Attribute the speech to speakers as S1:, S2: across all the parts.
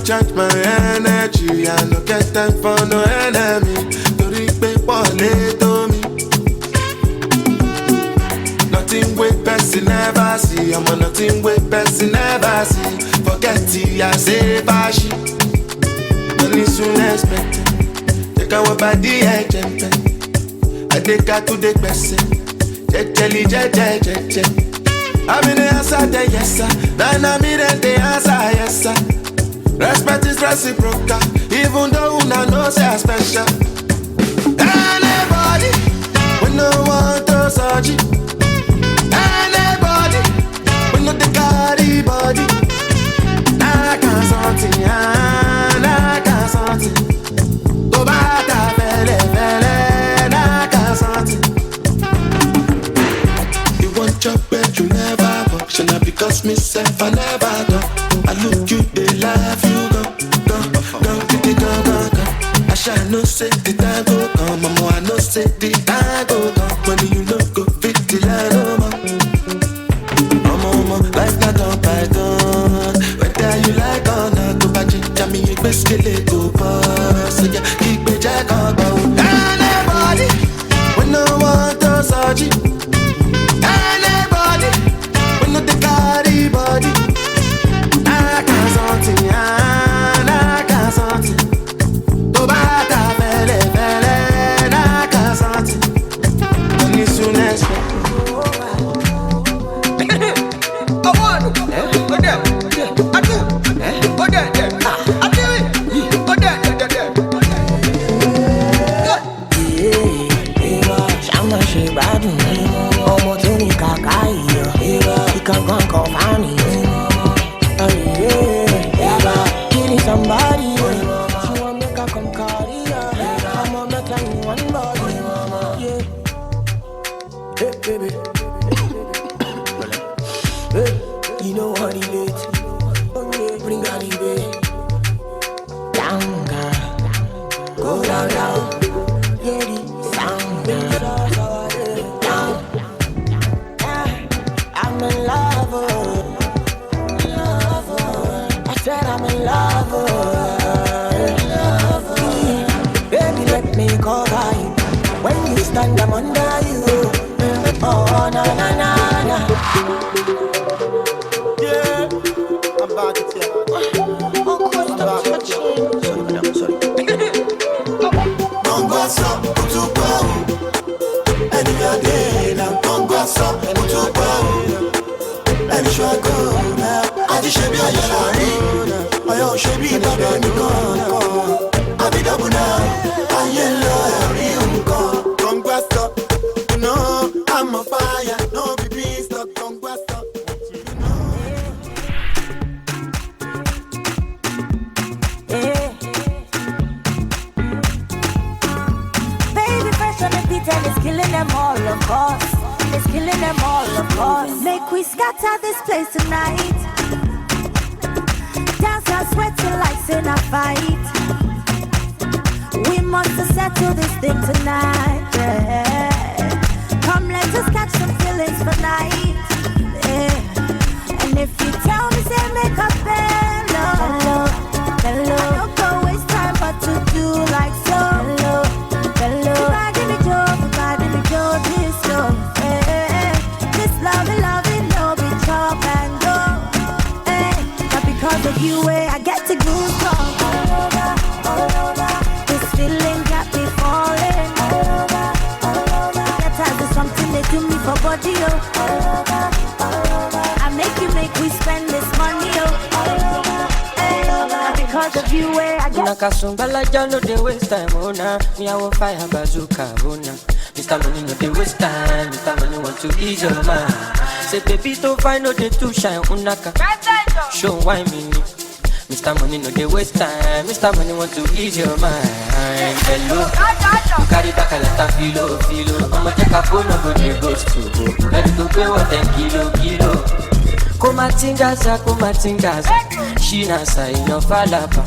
S1: charge my energy. I no get time for no enemy. Tori pe pole to me. Nothing with person never see. I'm on nothing with person never see. Forget it, I say bashi. Money soon expected. Take our body, I jump. I take her to the person. Jelly, je. I'm in the answer, the yes sir. Then I'm in the answer, yes sir. Respect is reciprocal, even though una know say I special. Anybody, we no want to search it. Anybody, we no the carry body. I can't something, I can't something. Go back to fele, I can't something. You want your bed, you never function. Because myself, I never go. I look you, they love you, go. I shall no say the time go come, mama, I no say the time go come. When you no go fit the line, mama, life not on python. Whether you like or not, go back to me, you best kill it, go pass. So yeah, keep me jack on go. Anybody, we no want to search it. Anybody, we no the carry body. I can't something, I can't something. Go back to fele, I can't something. Money soon expect.
S2: Somebody, she want make her come carry her. I'm on the time one body, yeah. Hey baby, hey, you know what it is. Okay, bring her the way. Down, girl, go down, down. Yeah, the sound, girl. Down, I'm in love. I'm in love, baby, let me cover you. When you stand, I'm under you. Oh, na na na na. Yeah, I'm back at you. Oh, I'm sorry. Don't go so, to go. And you're there now. Don't go so, to go. And you're go now. I just should be a yellow. I should be the baby. I be double now. I yellow. Go. Congrats up. You know I'm a fire. No baby stop. Congrats up.
S3: Baby fresh on the beat and it's killing them all, of course. It's killing them all, of course. Make we scatter this place tonight. Dance and sweating like in a fight. We must settle this thing tonight, yeah. Come let us catch some feelings for night, yeah. And if you tell me, say make us bellow. I don't go waste time but to do like so. Goodbye, give me joy, this love, yeah. This loving, no be chop and go, yeah. Not because of you, I get to goosebumps all over. This feeling got me falling all over. That type of something they do me for body, all over. I make we spend this money, all over. Not because of you, I get.
S2: Nakasumbala jalo de waste time, oh na. Me I will fire bazooka, oh na. Mr. Money no dey waste time. Mr. Money want to ease your mind. Say baby to find no dey too shine, unaka. Show why me. Mr. Money no dey waste time. Mr. Money want to ease your mind. Hello, you carry back a lot of filo. I'ma take a phone, no go dey ghost to go. Let it go pay what 10 kilo. Kumatingaza, shina sa ino falapa.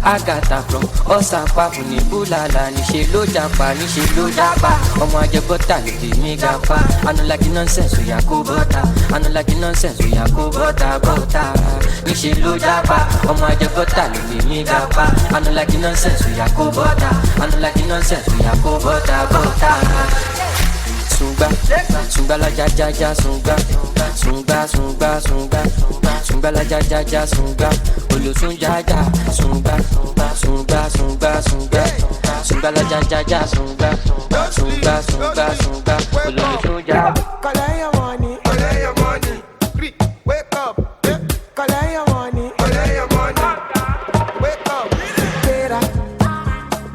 S2: Agatha from Osapa ní Búlàlà níṣe ló japa níṣe ló japa ọmọ ajẹbọta lè fi mí gapa I no like the nonsense oya kó bọ́tà I no like the nonsense oya kó bọ́tà bọ́tà níṣe ló japa ọmọ ajẹbọta lè fi mí gapa I no like the nonsense oya kó bọ́tà I no like the nonsense oya kó bọ́tà bọ́tà. Sunga, sunga la ja ja ja sunga, sunga sunga sunga, sunga la ja ja ja sunga, olosun ja ja sunga, sunga sunga sunga, sunga la ja ja ja sunga, sunga sunga sunga, olosun ja.
S4: Collect your money, collect your money, wake up, collect your money, collect your money, wake up, better,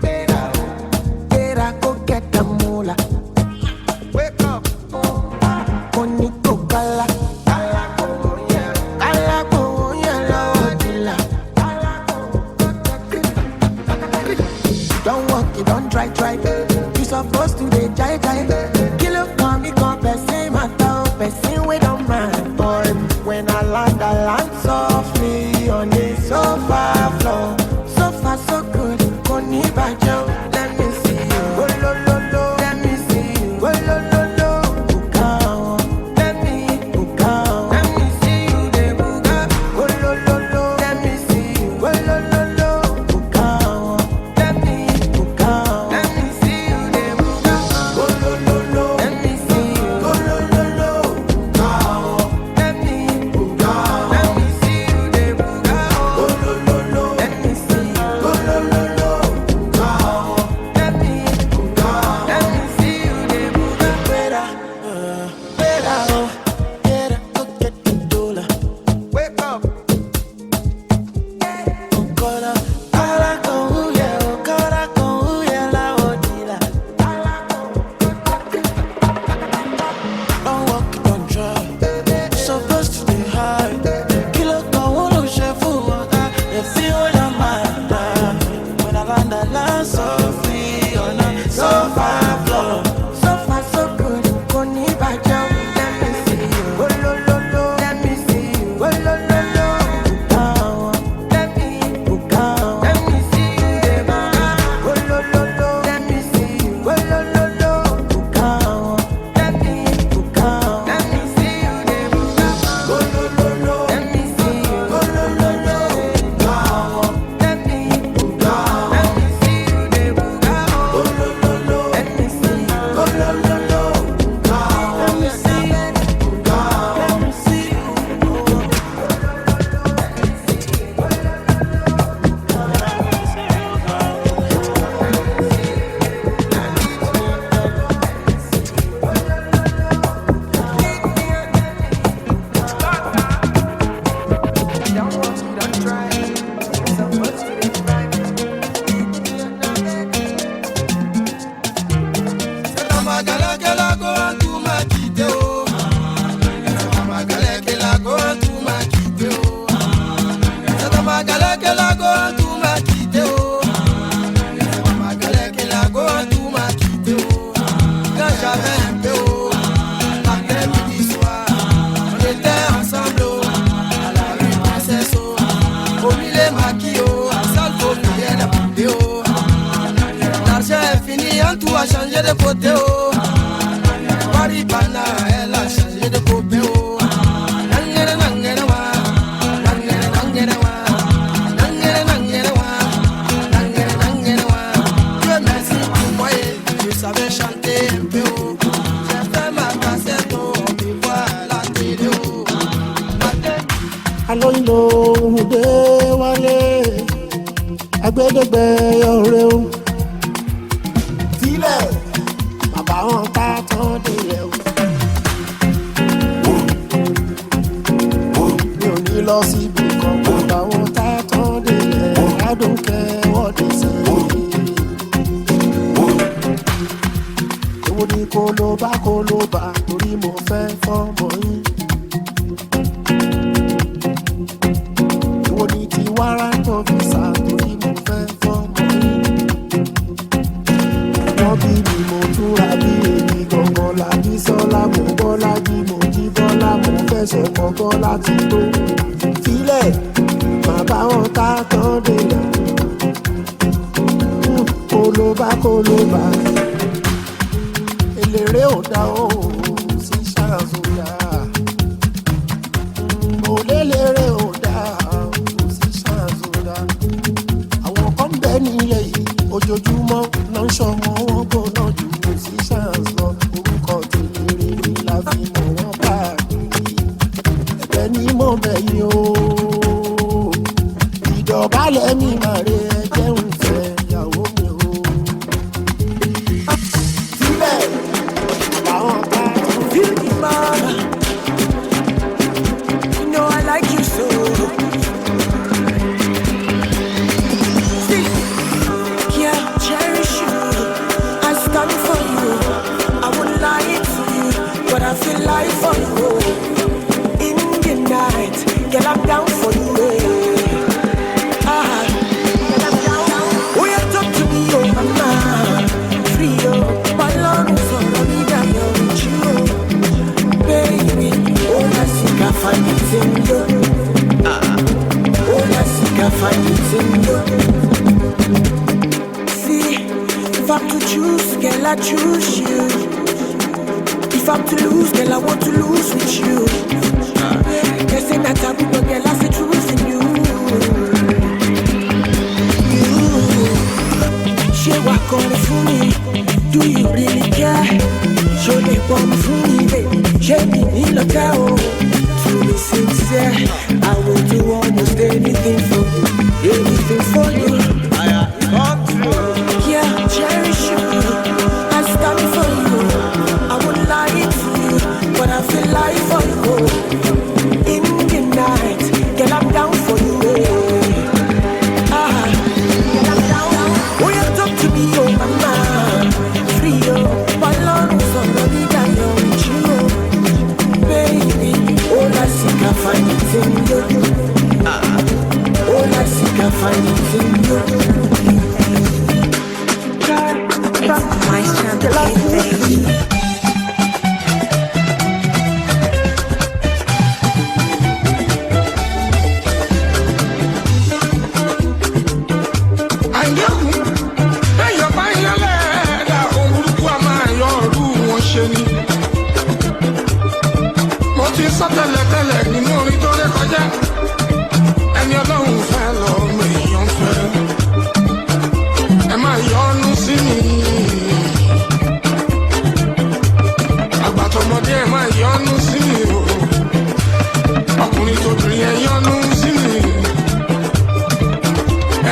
S4: better, better go get the moolah. Wake up, Koniko kala, kala konya la odila. Don't walk, you don't try. You supposed to be jai. Kill up, come person, matter, person we don't mind. Boy, when I land softly on the sofa floor. So far so good, Koni bajo. Let me see you, oh lo lo lo. Let me see you, oh lo lo lo. Bukao, let me see you, de buga. Oh lo lo lo. Let me see you, oh lo lo lo. Bukao, let me see you, de buga. Oh lo lo lo. Let me see you, oh lo lo lo. Bukao, let me see you, de buga. Oh lo lo lo. Let me see you, oh lo lo lo. Bukao, let me see you, de buga. Better, oh, better go get the dollar. Wake up. Kala con huye la odila. Don't walk, don't try. Supposed to be high. Kilo con uno chef water. You feel what I'm at. When I land softly on a sofa floor. So far so good, Koni bajo. Let me see you, oh lo lo lo. Let me see you, oh lo lo lo. Bukao, let me see you, de buga. Oh lo lo lo. Let me see you, oh lo lo lo. Bukao, let me see you, de buga. Oh lo lo lo. Let me see you, oh lo lo lo. Bukao, let me see you, de buga. Oh lo lo lo. Let me see you, oh lo lo lo. Bukao, let me see you, let me see you. Don't walk, don't try. Supposed to be fine.
S1: Magalagala go on to my kiddo. Magalagala go on to my kiddo. Magalagala go on to my kiddo. Magalagala go on to my kiddo. Quand j'avais un peu haut, l'après-midi soir, on était ensemble à la rue Princesse. Au milieu maquillot, à salle faut prier la vidéo. L'argent est fini, en tout a changé de côté. Maribana, elle a changé de côté. Nangere nangere wa, nangere nangere wa, nangere nangere wa, nangere nangere wa. Dieu merci pour moi, je savais chanter un peu. J'ai fait ma cassette, on me voit à la télé.
S4: Alóyinlo òde wálé agbẹ́dẹ́gbẹ́ ọ̀rẹ́ o. Sílẹ̀ bàbá wọn ká tán délẹ̀ o. Mi ò ní lọ síbi kan bàbá wọn ká tán délẹ̀. Adókẹ́ wọ́dẹ sẹ́yìn. Èwo ni kó ló bá torí mo fẹ́ fọ́mọ yín. Èwo ni ti warrant officer torí mo fẹ́ fọ́mọ yín. Wọ́n bí mi mo túra bí èmi gangan làbí sọ́lá mo bọ́lá bí mo jí bọ́lá mo fẹsẹ̀ kọ́kọ́ láti tó. Sílẹ̀ màá bá wọn ká tán délẹ̀. kólóbá eléré ò dá o sí ṣáàzù dá òléléré ò dá o sí ṣáàzù dá àwọn kan ń bẹ nílẹ̀ yìí ojoojúmọ́ náà ń ṣọmọ wọn gbóná jù sí ṣáàzù lọ orúkọ tèléré ni la fi mọ̀ wọ́n káàkiri ẹ̀bẹ̀ ni mo bẹ̀ yín o ìdọ̀bálẹ̀ mi máa re ẹjẹ́ ń fẹ́ ìyàwó mi o. síbẹ̀ làwọn ká
S5: Feel the mama, you know I like you so. See, yeah, cherish you. I stand for you. I wouldn't lie to you, but I feel like for you. In the night, girl, I'm down for you. Find it in you. Oh, let's find it in you. See, if I'm to choose, girl, I choose you. If I'm to lose, girl, I want to lose with you. They say that I'm good, girl, I see truth in you. She walk on it for me. Do you really care? Show me one for me, baby. She me in the cow. To be sincere, I will do almost anything for you, anything for you. Yeah, cherish you. I stand for you. I wouldn't lie to you, but I feel like for you. In the night, girl, I'm down for you. Girl, I'm down. Oh, you talk to me, oh mama, free oh. My love is already down with you, baby. All I seek, I find it in you. All I seek, I find it in you.
S3: It's my champagne, baby.
S1: Tẹ́lẹ̀ nínú orin tó ré kọjá ẹni ọlọ́run fẹ́ lọ́mọ èèyàn fẹ́ ẹ máa yọ́nú sí mi àgbàtọ̀mọdé ẹ máa yọ́nú sí mi o ọkùnrin tóbìnrin ẹ yọ́nú sí mi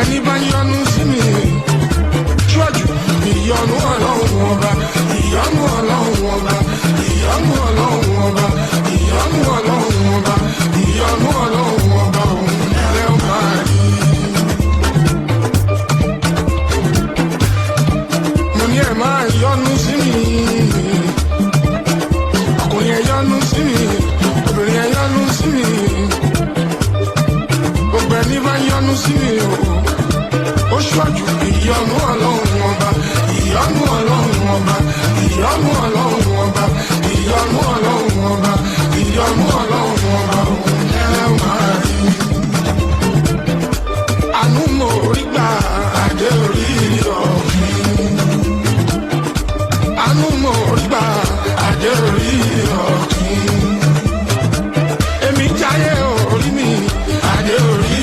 S1: ẹni bá yọ́nú sí mi ṣọ́jú ìyọ́nú ọlọ́run ọba ìyọ́nú ọlọ́run ọba ìyọ́nú ọlọ́run ọba ìyọ́nú ọlọ́run ọba ìyọ́nú ọlọ́run ọba òun lẹ́ ó máa rí. mo ní ẹ máa yọ́nú sí mi ọkùnrin ẹ yọ́nú sí mi obìnrin ẹ yọ́nú sí mi gbogbo ẹni bá yọ́nú sí mi o ó ṣọ́jú ìyọ́nú ọlọ́run ọba ìyọ́nú ọlọ́run ọba ìyọ́nú ọlọ́run ọba ìyọ́nú ọlọ́run ọba ìyọ́nú ọlọ́run ọba òun ẹ máa rí. àánú mo rí gbà adé orí ọ̀gbìn. àánú mo rí gbà adé orí ọ̀gbìn. èmi jáyé orí mi adé orí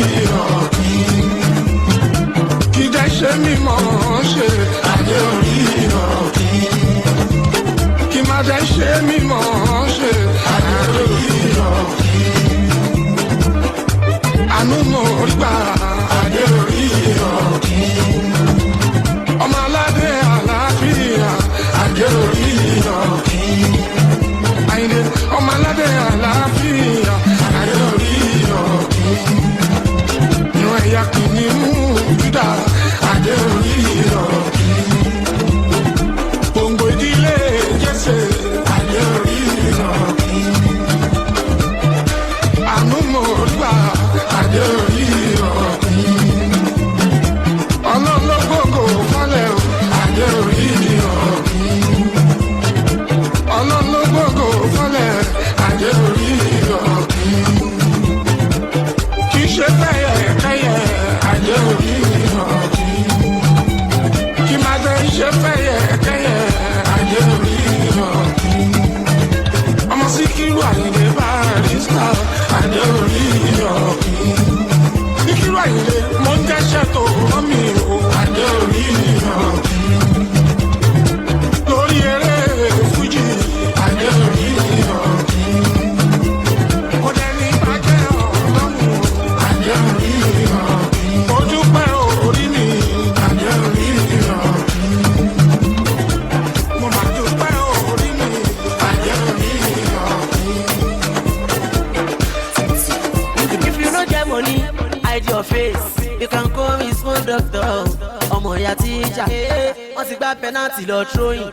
S1: ọ̀gbìn. kí dẹ́ ṣe mímọ́ ṣe adé orí ọ̀gbìn. kí má dẹ́ ṣe mímọ́ ṣe adé orí ọ̀gbìn. àánú mo rí gbà adé orí ọ̀gbìn. ọmọ aládé àlàáfíà adé orí ọ̀gbìn. àyìnlé ọmọ aládé àlàáfíà adé orí ọ̀gbìn. inú ẹ̀yà kìnìún Júdà adé orí ọ̀gbìn. gbòǹgbò ìdílé Jésè adé orí ọ̀gbìn. àánú mo rí gbà adé orí ọ̀gbìn.
S6: doctor ọmọ ìyá tíjà wọ́n ti gbá penalty lọ throwing.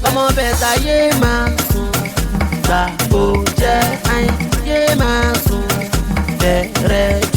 S6: ọmọ bẹ̀ta yé máa sùn gbà ó jẹ́ ayé yé máa sùn bẹ̀rẹ̀